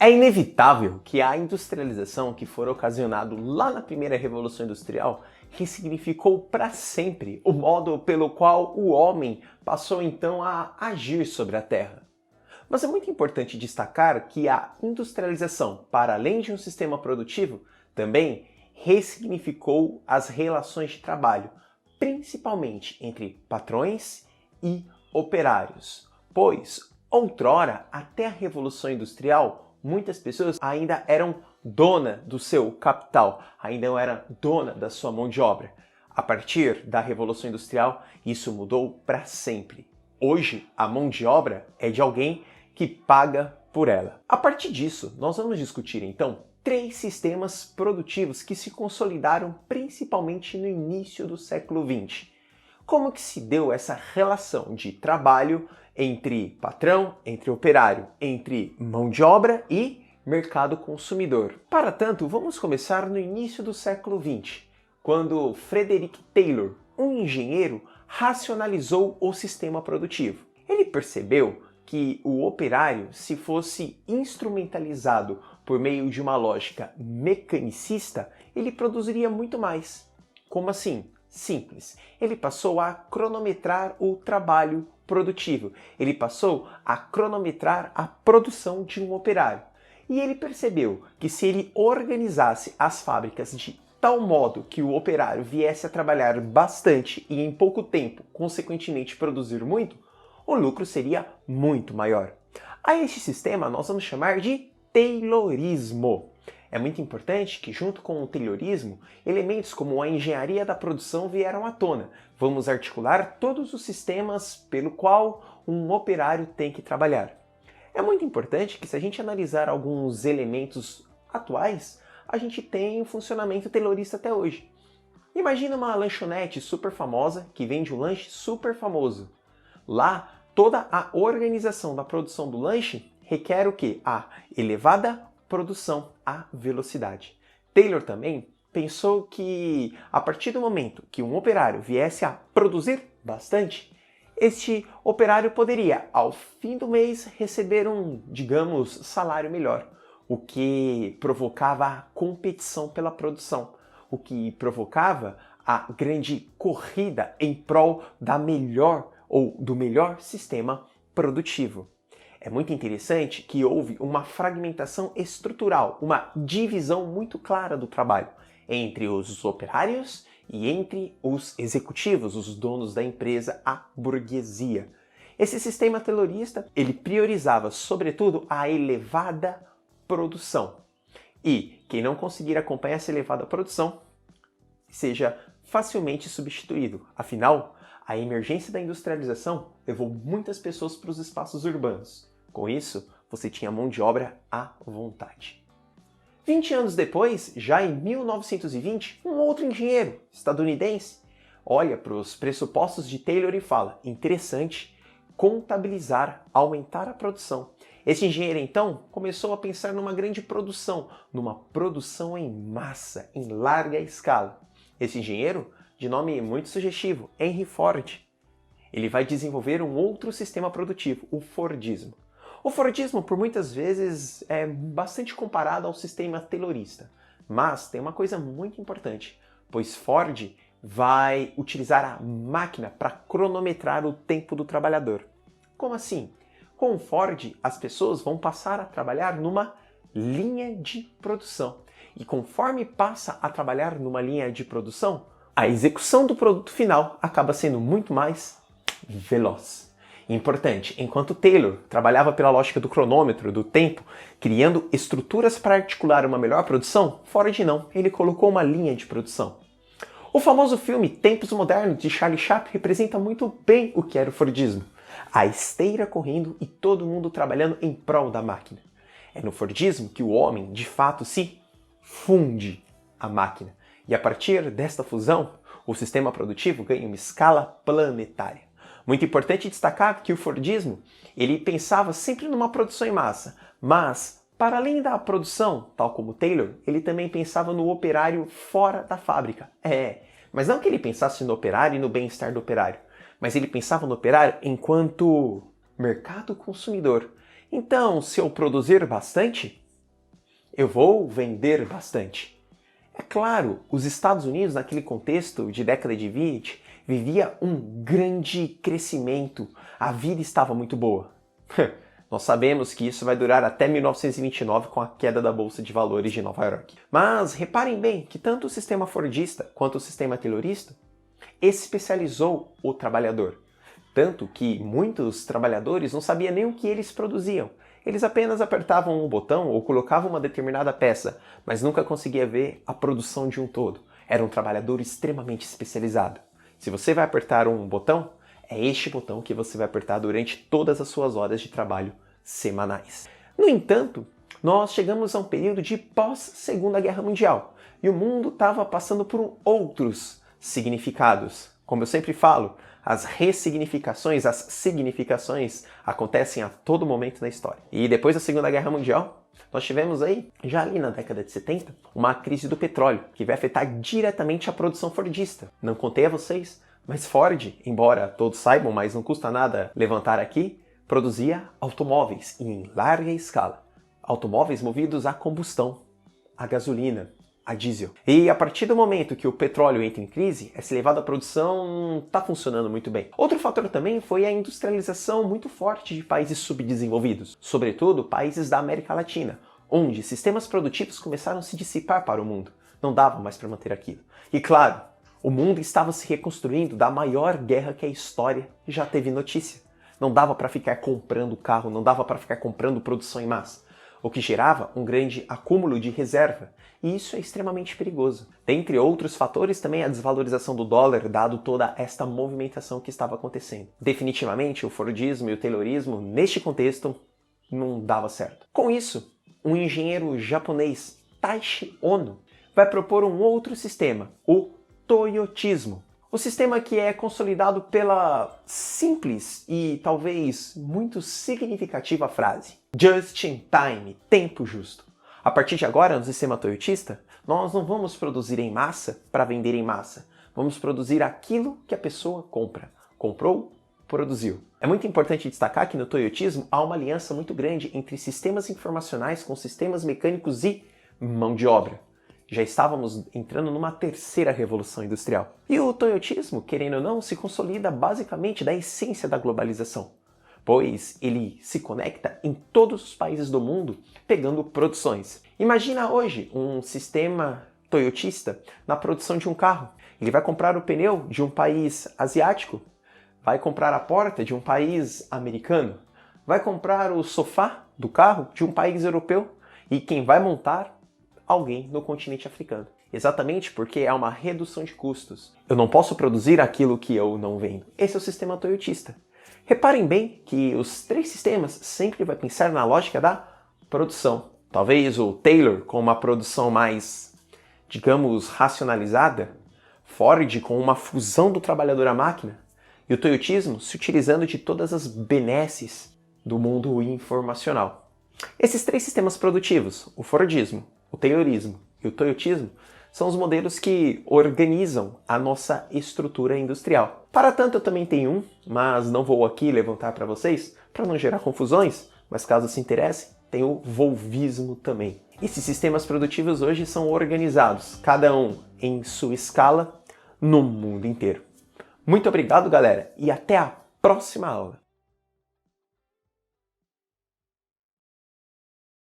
É inevitável que a industrialização que for ocasionado lá na primeira Revolução Industrial ressignificou para sempre o modo pelo qual o homem passou então a agir sobre a Terra. Mas é muito importante destacar que a industrialização, para além de um sistema produtivo, também ressignificou as relações de trabalho, principalmente entre patrões e operários. Pois, outrora, até a Revolução Industrial, muitas pessoas ainda eram dona do seu capital, ainda não eram dona da sua mão de obra. A partir da Revolução Industrial, isso mudou para sempre. Hoje, a mão de obra é de alguém que paga por ela. A partir disso, nós vamos discutir então 3 sistemas produtivos que se consolidaram principalmente no início do século XX. Como que se deu essa relação de trabalho entre patrão, entre operário, entre mão de obra e mercado consumidor. Para tanto, vamos começar no início do século XX, quando Frederick Taylor, um engenheiro, racionalizou o sistema produtivo. Ele percebeu que o operário, se fosse instrumentalizado por meio de uma lógica mecanicista, ele produziria muito mais. Como assim? Simples. Ele passou a cronometrar o trabalho produtivo. Ele passou a cronometrar a produção de um operário. E ele percebeu que se ele organizasse as fábricas de tal modo que o operário viesse a trabalhar bastante e em pouco tempo, consequentemente produzir muito, o lucro seria muito maior. A este sistema nós vamos chamar de Taylorismo. É muito importante que, junto com o Taylorismo, elementos como a engenharia da produção vieram à tona. Vamos articular todos os sistemas pelo qual um operário tem que trabalhar. É muito importante que, se a gente analisar alguns elementos atuais, a gente tem um funcionamento taylorista até hoje. Imagina uma lanchonete super famosa que vende um lanche super famoso. Lá, toda a organização da produção do lanche requer o quê? A elevada produção à velocidade. Taylor também pensou que, a partir do momento que um operário viesse a produzir bastante, este operário poderia, ao fim do mês, receber um, digamos, salário melhor, o que provocava a competição pela produção, o que provocava a grande corrida em prol da melhor ou do melhor sistema produtivo. É muito interessante que houve uma fragmentação estrutural, uma divisão muito clara do trabalho entre os operários e entre os executivos, os donos da empresa, a burguesia. Esse sistema taylorista, ele priorizava, sobretudo, a elevada produção. E quem não conseguir acompanhar essa elevada produção, seja facilmente substituído. Afinal, a emergência da industrialização levou muitas pessoas para os espaços urbanos. Com isso, você tinha mão de obra à vontade. 20 anos depois, já em 1920, um outro engenheiro estadunidense olha para os pressupostos de Taylor e fala: interessante contabilizar, aumentar a produção. Esse engenheiro, então, começou a pensar numa grande produção, numa produção em massa, em larga escala. Esse engenheiro, de nome muito sugestivo, Henry Ford, ele vai desenvolver um outro sistema produtivo, o Fordismo. O Fordismo, por muitas vezes, é bastante comparado ao sistema taylorista, mas tem uma coisa muito importante, pois Ford vai utilizar a máquina para cronometrar o tempo do trabalhador. Como assim? Com o Ford, as pessoas vão passar a trabalhar numa linha de produção. E conforme passa a trabalhar numa linha de produção, a execução do produto final acaba sendo muito mais veloz. Importante, enquanto Taylor trabalhava pela lógica do cronômetro, do tempo, criando estruturas para articular uma melhor produção, Ford não, ele colocou uma linha de produção. O famoso filme Tempos Modernos, de Charlie Chaplin, representa muito bem o que era o Fordismo. A esteira correndo e todo mundo trabalhando em prol da máquina. É no Fordismo que o homem, de fato, se funde à máquina. E a partir desta fusão, o sistema produtivo ganha uma escala planetária. Muito importante destacar que o Fordismo, ele pensava sempre numa produção em massa, mas, para além da produção, tal como Taylor, ele também pensava no operário fora da fábrica. Mas não que ele pensasse no operário e no bem-estar do operário, mas ele pensava no operário enquanto mercado consumidor. Então, se eu produzir bastante, eu vou vender bastante. É claro, os Estados Unidos, naquele contexto de década de 20, vivia um grande crescimento, a vida estava muito boa. Nós sabemos que isso vai durar até 1929 com a queda da Bolsa de Valores de Nova York. Mas reparem bem que tanto o sistema fordista quanto o sistema taylorista especializou o trabalhador. Tanto que muitos trabalhadores não sabiam nem o que eles produziam. Eles apenas apertavam um botão ou colocavam uma determinada peça, mas nunca conseguia ver a produção de um todo. Era um trabalhador extremamente especializado. Se você vai apertar um botão, é este botão que você vai apertar durante todas as suas horas de trabalho semanais. No entanto, nós chegamos a um período de pós-Segunda Guerra Mundial e o mundo estava passando por outros significados. Como eu sempre falo, as ressignificações, as significações acontecem a todo momento na história. E depois da Segunda Guerra Mundial, nós tivemos aí, já ali na década de 70, uma crise do petróleo, que vai afetar diretamente a produção fordista. Não contei a vocês, mas Ford, embora todos saibam, mas não custa nada levantar aqui, produzia automóveis em larga escala. Automóveis movidos a combustão, a gasolina, a diesel. E a partir do momento que o petróleo entra em crise, essa elevada produção não está funcionando muito bem. Outro fator também foi a industrialização muito forte de países subdesenvolvidos, sobretudo países da América Latina, onde sistemas produtivos começaram a se dissipar para o mundo. Não dava mais para manter aquilo. E claro, o mundo estava se reconstruindo da maior guerra que a história já teve notícia. Não dava para ficar comprando carro, não dava para ficar comprando produção em massa, o que gerava um grande acúmulo de reserva, e isso é extremamente perigoso. Dentre outros fatores, também a desvalorização do dólar, dado toda esta movimentação que estava acontecendo. Definitivamente, o Fordismo e o Taylorismo, neste contexto, não dava certo. Com isso, um engenheiro japonês, Taishi Ono, vai propor um outro sistema, o Toyotismo. O sistema que é consolidado pela simples e talvez muito significativa frase Just in time, tempo justo. A partir de agora, no sistema toyotista, nós não vamos produzir em massa para vender em massa. Vamos produzir aquilo que a pessoa compra. Comprou, produziu. É muito importante destacar que no toyotismo há uma aliança muito grande entre sistemas informacionais com sistemas mecânicos e mão de obra. Já estávamos entrando numa terceira revolução industrial. E o toyotismo, querendo ou não, se consolida basicamente da essência da globalização, pois ele se conecta em todos os países do mundo, pegando produções. Imagina hoje um sistema toyotista na produção de um carro. Ele vai comprar o pneu de um país asiático, vai comprar a porta de um país americano, vai comprar o sofá do carro de um país europeu e quem vai montar alguém no continente africano. Exatamente porque há uma redução de custos. Eu não posso produzir aquilo que eu não vendo. Esse é o sistema toyotista. Reparem bem que os três sistemas sempre vão pensar na lógica da produção. Talvez o Taylor com uma produção mais, digamos, racionalizada, Ford com uma fusão do trabalhador à máquina, e o toyotismo se utilizando de todas as benesses do mundo informacional. Esses três sistemas produtivos, o Fordismo, o Taylorismo e o toyotismo, são os modelos que organizam a nossa estrutura industrial. Para tanto, eu também tenho um, mas não vou aqui levantar para vocês, para não gerar confusões, mas caso se interessem, tem o Volvismo também. Esses sistemas produtivos hoje são organizados, cada um em sua escala, no mundo inteiro. Muito obrigado, galera, e até a próxima aula!